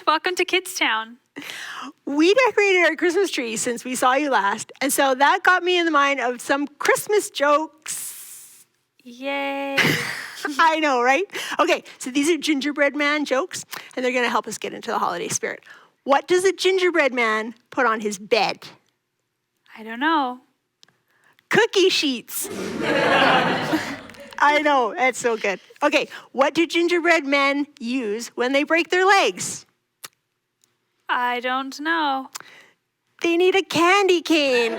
Welcome to KidzTown. We decorated our Christmas tree since we saw you last, and so that got me in the mind of some Christmas jokes. Yay. I know, right? Okay, so these are gingerbread man jokes, and they're going to help us get into the holiday spirit. What does a gingerbread man put on his bed? I don't know. Cookie sheets. I know, that's so good. Okay, what do gingerbread men use when they break their legs? I don't know. They need a candy cane.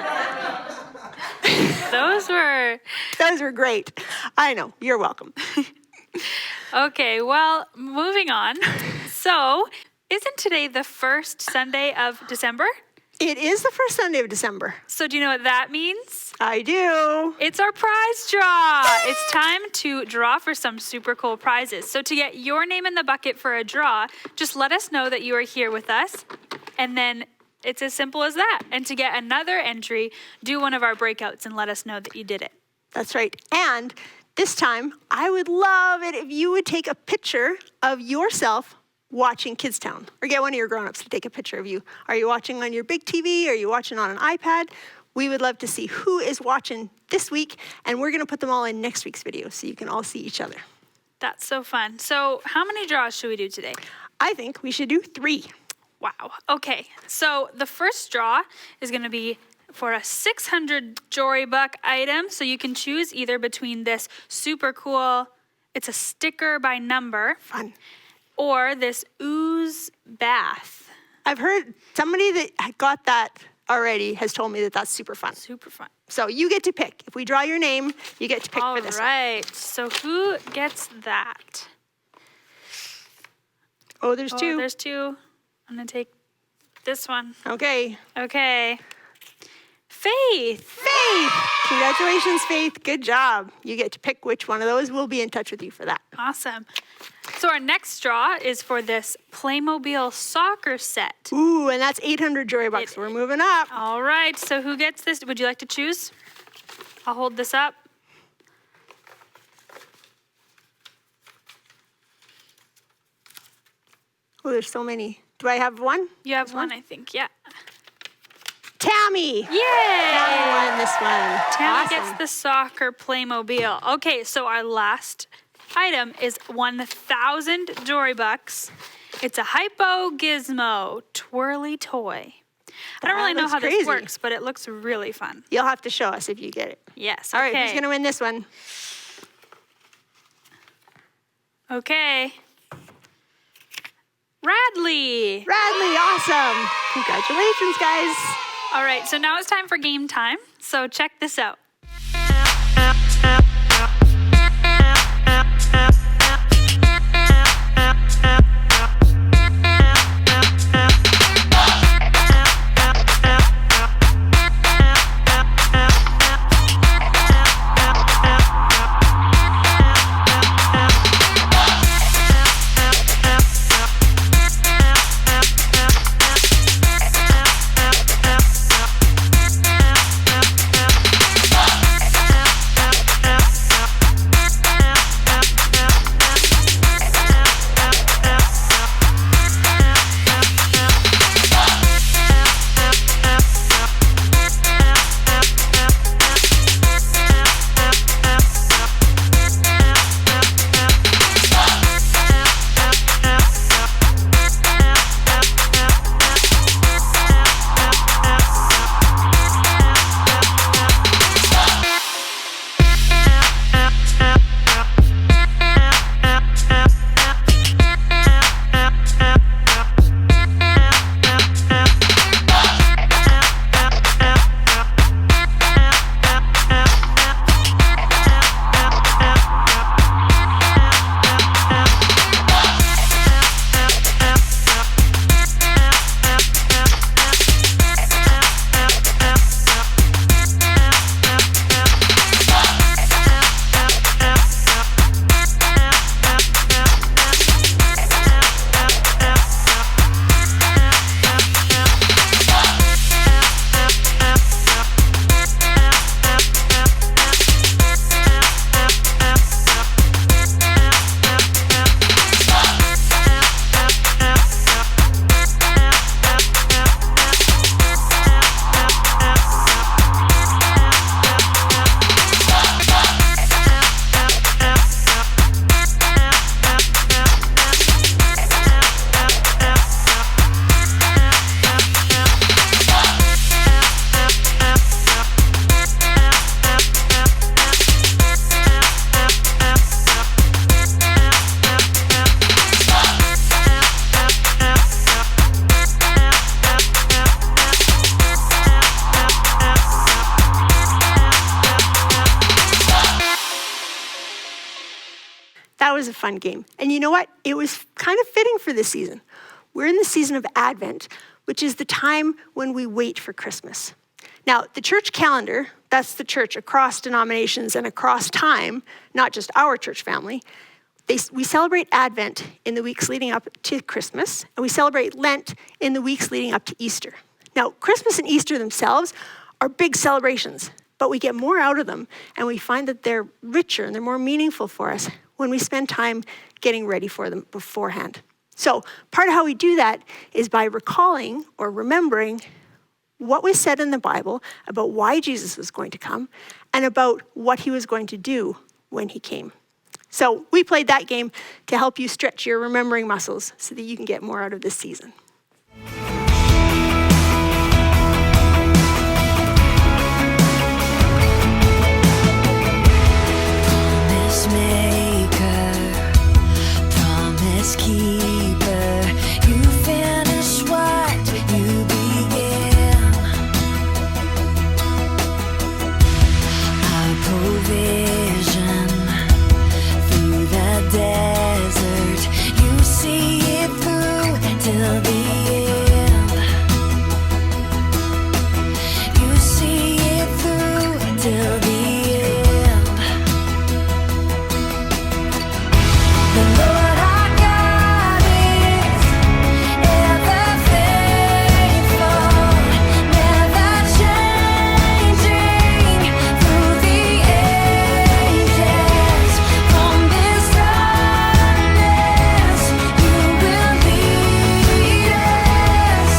Those were great. I know, you're welcome. Okay, well, moving on. So, isn't today the first Sunday of December? It is the first Sunday of December. So do you know what that means? I do. It's our prize draw. Yay! It's time to draw for some super cool prizes. So to get your name in the bucket for a draw, just let us know that you are here with us. And then it's as simple as that. And to get another entry, do one of our breakouts and let us know that you did it. That's right. And this time, I would love it if you would take a picture of yourself watching KidzTown, or get one of your grown-ups to take a picture of you. Are you watching on your big TV? Are you watching on an iPad? We would love to see who is watching this week, and we're gonna put them all in next week's video so you can all see each other. That's so fun. So how many draws should we do today? I think we should do 3. Wow. Okay, so the first draw is gonna be for a 600 Jory Buck item. So you can choose either between this super cool, it's a sticker by number. Fun. Or this ooze bath. I've heard somebody that got that already has told me that that's super fun. Super fun. So you get to pick. If we draw your name, you get to pick for this one. All right. So who gets that? Oh, there's 2. There's 2. I'm going to take this one. Okay. Okay. Faith. Faith. Congratulations, Faith. Good job. You get to pick which one of those. We'll be in touch with you for that. Awesome. So our next draw is for this Playmobil soccer set. Ooh, and that's 800 Jory Bucks. We're moving up. All right. So who gets this? Would you like to choose? I'll hold this up. Oh, there's so many. Do I have one? You have one, I think. Yeah. Tammy. Yay! Tammy won this one. Tammy Awesome. gets the soccer Playmobil. Okay, so our last item is 1,000 Jory Bucks. It's a Hypo Gizmo twirly toy. I don't really know how this works, but it looks really fun. You'll have to show us if you get it. Yes. All right, who's going to win this one? Okay. Radley. Radley, awesome. Congratulations, guys. All right, so now it's time for game time. So check this out. That was a fun game. And you know what? It was kind of fitting for this season. We're in the season of Advent, which is the time when we wait for Christmas. Now, the church calendar, that's the church across denominations and across time, not just our church family, we celebrate Advent in the weeks leading up to Christmas, and we celebrate Lent in the weeks leading up to Easter. Now, Christmas and Easter themselves are big celebrations, but we get more out of them, and we find that they're richer and they're more meaningful for us when we spend time getting ready for them beforehand. So part of how we do that is by recalling or remembering what was said in the Bible about why Jesus was going to come and about what he was going to do when he came. So we played that game to help you stretch your remembering muscles so that you can get more out of this season. Promise maker, promise keeper, you finish what you began. Our provision through the desert, you see it through till the end. You see it through till the end. The Lord our God is ever faithful, never changing through the ages. From this darkness, you will lead us,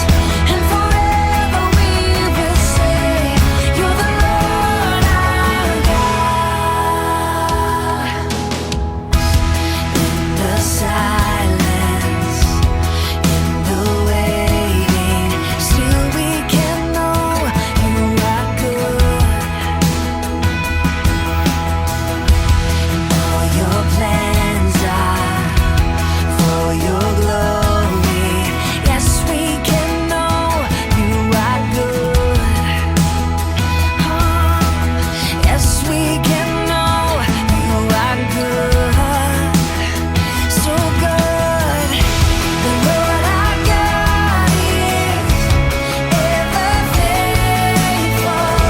and forever we will say, You're the Lord our God. In the silence, in the waiting, still we can know you are good. And all your plans are for your glory. Yes, we can know you are good. Yes, we can know you are good. So good. The Lord our God is ever faithful,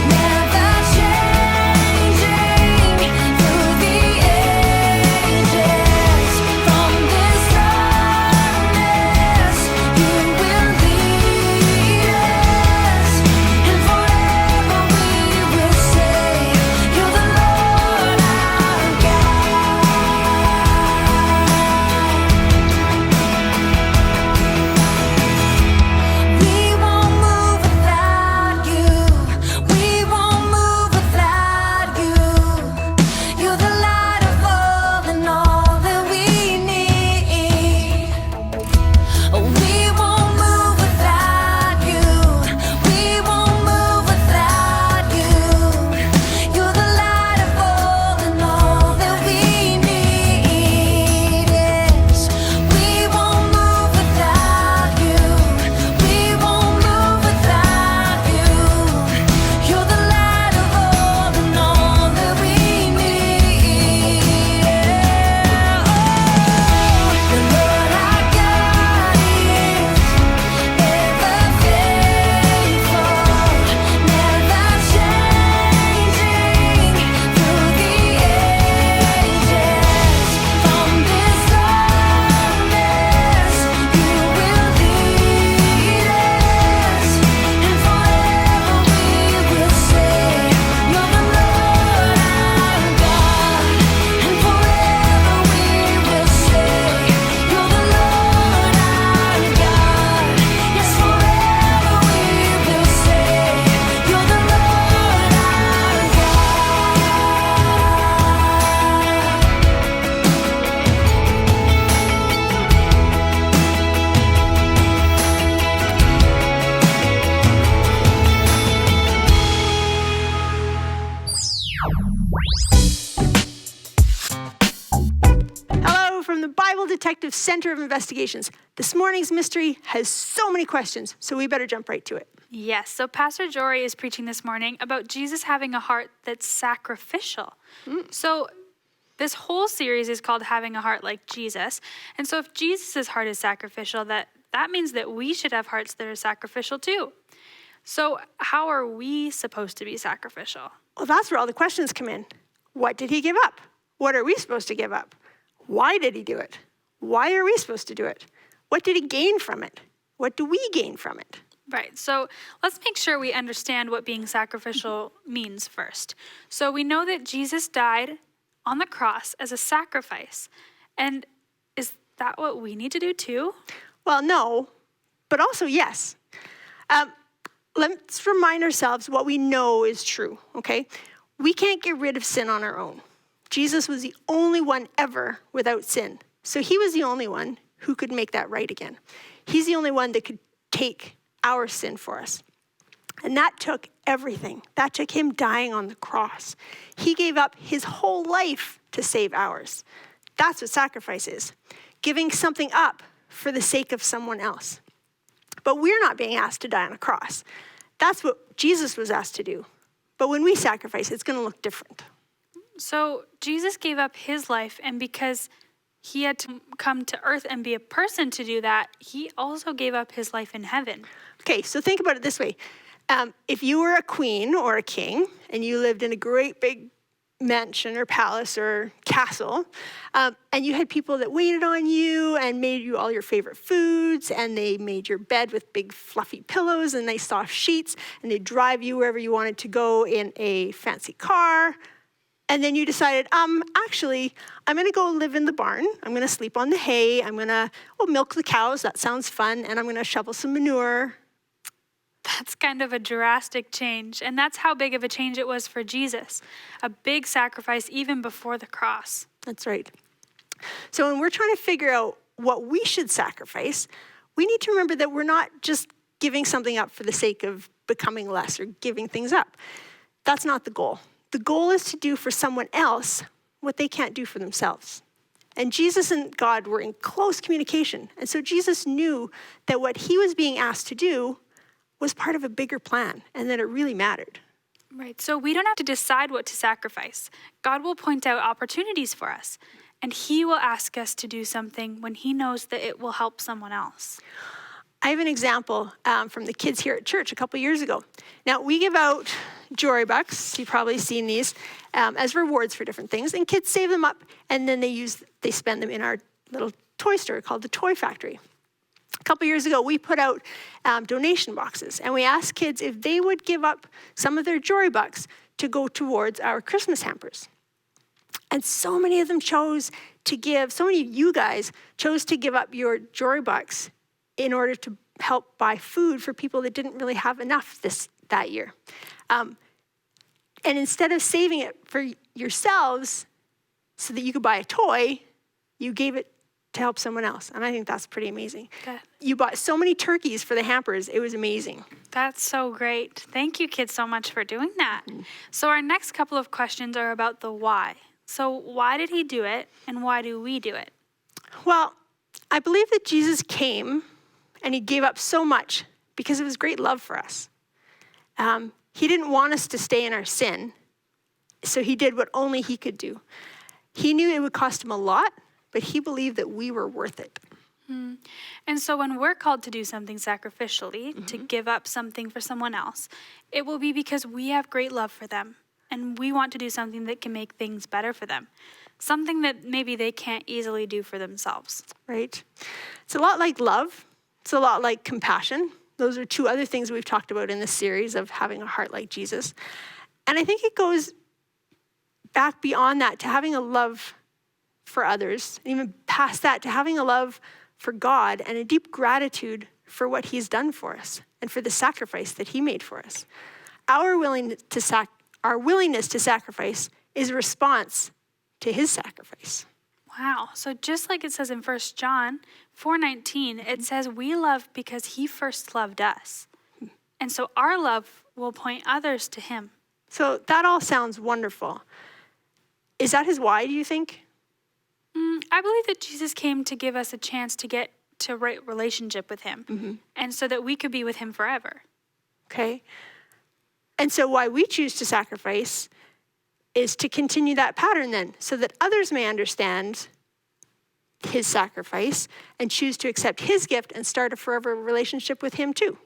never changing through the ages. From this darkness, you will lead us, and forever we will say, You're the Lord our God. We won't move without you. We won't move without you. You're the light of all and all that we need. We won't move without you. We won't move without you. You're the light of all and all that we need. Yes, we won't move without you. We won't move without you. You're the light of all and all that we need. The Lord our God is ever faithful, never changing through the ages. From this darkness, you will lead us, and forever we will say, You're the Lord our God. And forever we will say, You're the Lord our God. Yes, forever we will say, You're the Lord our Hello from the Bible Detective Center of Investigations. This morning's mystery has so many questions, so we better jump right to it. Yes, so Pastor Jory is preaching this morning about Jesus having a heart that's sacrificial. So This whole series is called Having a Heart Like Jesus. And so if Jesus' heart is sacrificial, that means that we should have hearts that are sacrificial too. So how are we supposed to be sacrificial? Well, that's where all the questions come in. What did he give up? What are we supposed to give up? Why did he do it? Why are we supposed to do it? What did he gain from it? What do we gain from it? Right, so let's make sure we understand what being sacrificial means first. So we know that Jesus died on the cross as a sacrifice. And is that what we need to do too? Well, no, but also yes. Let's remind ourselves what we know is true, okay? We can't get rid of sin on our own. Jesus was the only one ever without sin. So he was the only one who could make that right again. He's the only one that could take our sin for us. And that took everything. That took him dying on the cross. He gave up his whole life to save ours. That's what sacrifice is. Giving something up for the sake of someone else. But we're not being asked to die on a cross. That's what Jesus was asked to do. But when we sacrifice, it's going to look different. So Jesus gave up his life, and because he had to come to earth and be a person to do that, he also gave up his life in heaven. Okay, so think about it this way. If you were a queen or a king, and you lived in a great big mansion or palace or castle, and you had people that waited on you and made you all your favorite foods, and they made your bed with big fluffy pillows and nice soft sheets, and they drive you wherever you wanted to go in a fancy car, and then you decided, actually, I'm gonna go live in the barn, I'm gonna sleep on the hay, I'm gonna milk the cows, that sounds fun, and I'm gonna shovel some manure. That's kind of a drastic change, and that's how big of a change it was for Jesus. A big sacrifice even before the cross. That's right. So when we're trying to figure out what we should sacrifice, we need to remember that we're not just giving something up for the sake of becoming less or giving things up. That's not the goal. The goal is to do for someone else what they can't do for themselves. And Jesus and God were in close communication. And so Jesus knew that what he was being asked to do was part of a bigger plan, and that it really mattered. Right, so we don't have to decide what to sacrifice. God will point out opportunities for us, and he will ask us to do something when he knows that it will help someone else. I have an example from the kids here at church a couple years ago. Now, we give out Jory Bucks, you've probably seen these, as rewards for different things, and kids save them up, and then they spend them in our little toy store called the Toy Factory. A couple years ago, we put out donation boxes, and we asked kids if they would give up some of their Jory Bucks to go towards our Christmas hampers. And so many of them chose to give, so many of you guys chose to give up your Jory Bucks in order to help buy food for people that didn't really have enough that year. And instead of saving it for yourselves so that you could buy a toy, you gave it to help someone else. And I think that's pretty amazing. You bought so many turkeys for the hampers. It was amazing. That's so great. Thank you, kids, so much for doing that. So our next couple of questions are about the why. So why did he do it, and why do we do it? Well, I believe that Jesus came and he gave up so much because of his great love for us. He didn't want us to stay in our sin, so he did what only he could do. He knew it would cost him a lot, but he believed that we were worth it. And so when we're called to do something sacrificially, to give up something for someone else, it will be because we have great love for them, and we want to do something that can make things better for them, something that maybe they can't easily do for themselves. Right? It's a lot like love. It's a lot like compassion. Those are two other things we've talked about in this series of having a heart like Jesus. And I think it goes back beyond that to having a love for others, and even past that to having a love for God and a deep gratitude for what he's done for us and for the sacrifice that he made for us. Our willingness to sacrifice is a response to his sacrifice. Wow. So just like it says in 1 John 4:19, it says we love because he first loved us. And so our love will point others to him. So that all sounds wonderful. Is that his why, do you think? I believe that Jesus came to give us a chance to get to right relationship with him, and so that we could be with him forever. Okay. And so why we choose to sacrifice is to continue that pattern then, so that others may understand his sacrifice and choose to accept his gift and start a forever relationship with him too.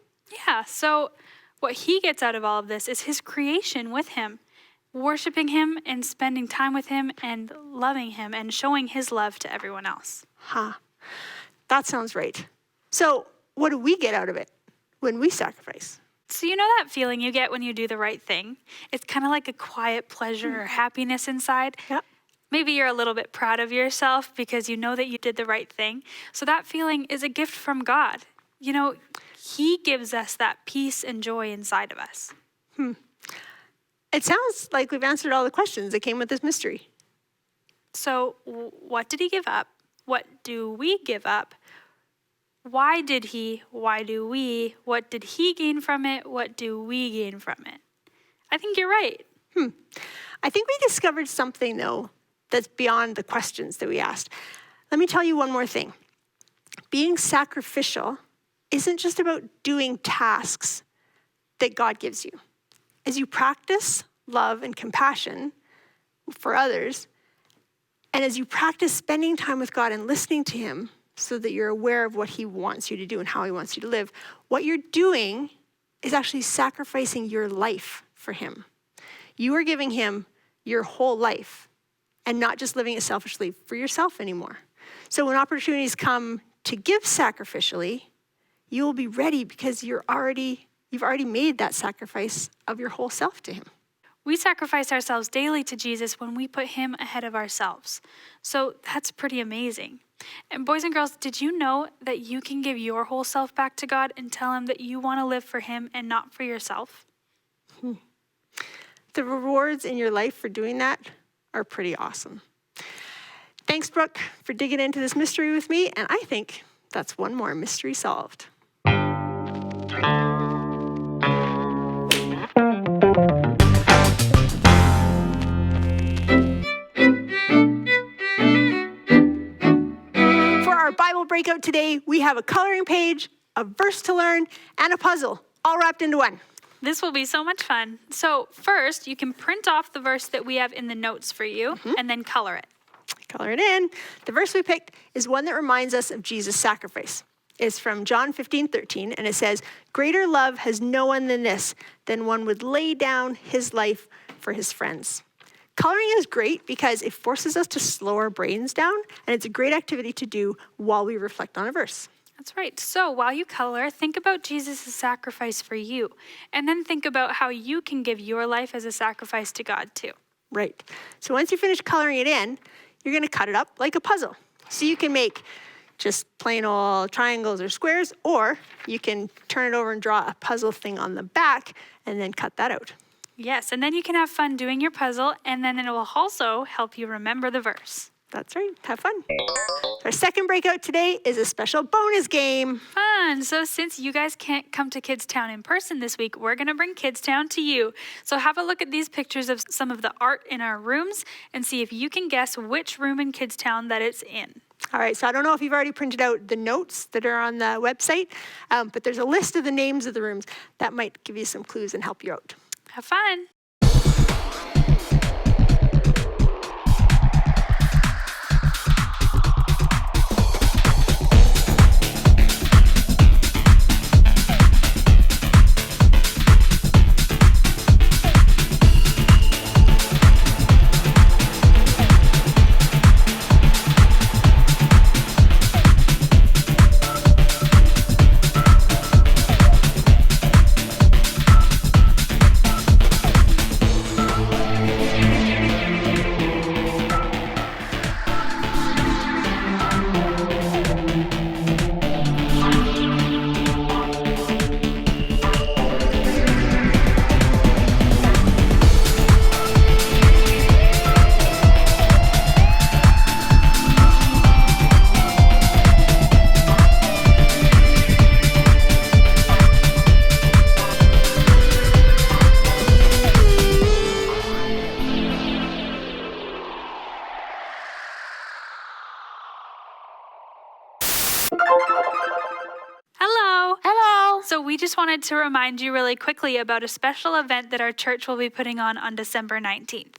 Yeah, so what he gets out of all of this is his creation with him, worshiping him and spending time with him and loving him and showing his love to everyone else. That sounds right. So what do we get out of it when we sacrifice? So you know that feeling you get when you do the right thing? It's kind of like a quiet pleasure or happiness inside. Yep. Maybe you're a little bit proud of yourself because you know that you did the right thing. So that feeling is a gift from God. You know, he gives us that peace and joy inside of us. It sounds like we've answered all the questions that came with this mystery. So what did he give up? What do we give up? Why did he? Why do we? What did he gain from it? What do we gain from it? I think you're right. I think we discovered something, though, that's beyond the questions that we asked. Let me tell you one more thing. Being sacrificial isn't just about doing tasks that God gives you. As you practice love and compassion for others, and as you practice spending time with God and listening to him so that you're aware of what he wants you to do and how he wants you to live, what you're doing is actually sacrificing your life for him. You are giving him your whole life and not just living it selfishly for yourself anymore. So when opportunities come to give sacrificially, you will be ready because you've already made that sacrifice of your whole self to him. We sacrifice ourselves daily to Jesus when we put him ahead of ourselves. So that's pretty amazing. And boys and girls, did you know that you can give your whole self back to God and tell him that you want to live for him and not for yourself? The rewards in your life for doing that are pretty awesome. Thanks, Brooke, for digging into this mystery with me, and I think that's one more mystery solved. For our Bible breakout today, we have a coloring page, a verse to learn, and a puzzle, all wrapped into one. This will be so much fun. So first, you can print off the verse that we have in the notes for you and then color it. Color it in. The verse we picked is one that reminds us of Jesus' sacrifice. It's from John 15:13, and it says, "Greater love has no one than this, than one would lay down his life for his friends." Coloring is great because it forces us to slow our brains down, and it's a great activity to do while we reflect on a verse. That's right. So while you color, think about Jesus' sacrifice for you, and then think about how you can give your life as a sacrifice to God too. Right. So once you finish coloring it in, you're going to cut it up like a puzzle. So you can make just plain old triangles or squares, or you can turn it over and draw a puzzle thing on the back and then cut that out. Yes, and then you can have fun doing your puzzle, and then it will also help you remember the verse. That's right. Have fun. Our second breakout today is a special bonus game. Fun. So since you guys can't come to KidzTown in person this week, we're going to bring KidzTown to you. So have a look at these pictures of some of the art in our rooms and see if you can guess which room in KidzTown that it's in. All right, so I don't know if you've already printed out the notes that are on the website, but there's a list of the names of the rooms that might give you some clues and help you out. Have fun. Hello. Hello. So we just wanted to remind you really quickly about a special event that our church will be putting on December 19th.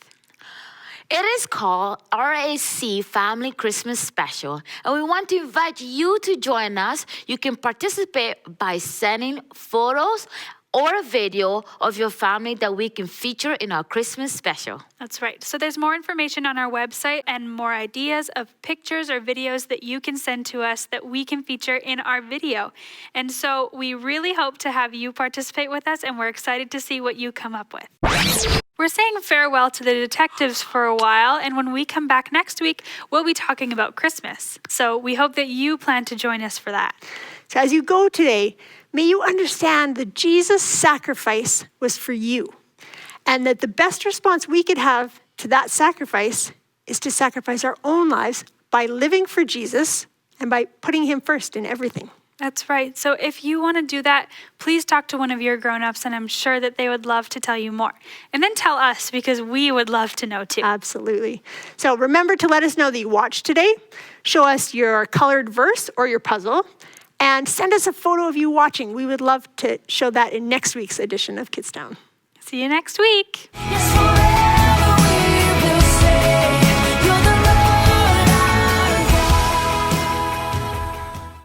It is called RAC Family Christmas Special, and we want to invite you to join us. You can participate by sending photos or a video of your family that we can feature in our Christmas special. That's right. So there's more information on our website and more ideas of pictures or videos that you can send to us that we can feature in our video. And so we really hope to have you participate with us, and we're excited to see what you come up with. We're saying farewell to the detectives for a while, and when we come back next week, we'll be talking about Christmas. So we hope that you plan to join us for that. So as you go today, may you understand that Jesus' sacrifice was for you, and that the best response we could have to that sacrifice is to sacrifice our own lives by living for Jesus and by putting him first in everything. That's right. So if you want to do that, please talk to one of your grown-ups, and I'm sure that they would love to tell you more. And then tell us, because we would love to know too. Absolutely. So remember to let us know that you watched today. Show us your colored verse or your puzzle, and send us a photo of you watching. We would love to show that in next week's edition of KidzTown. See you next week. Yes,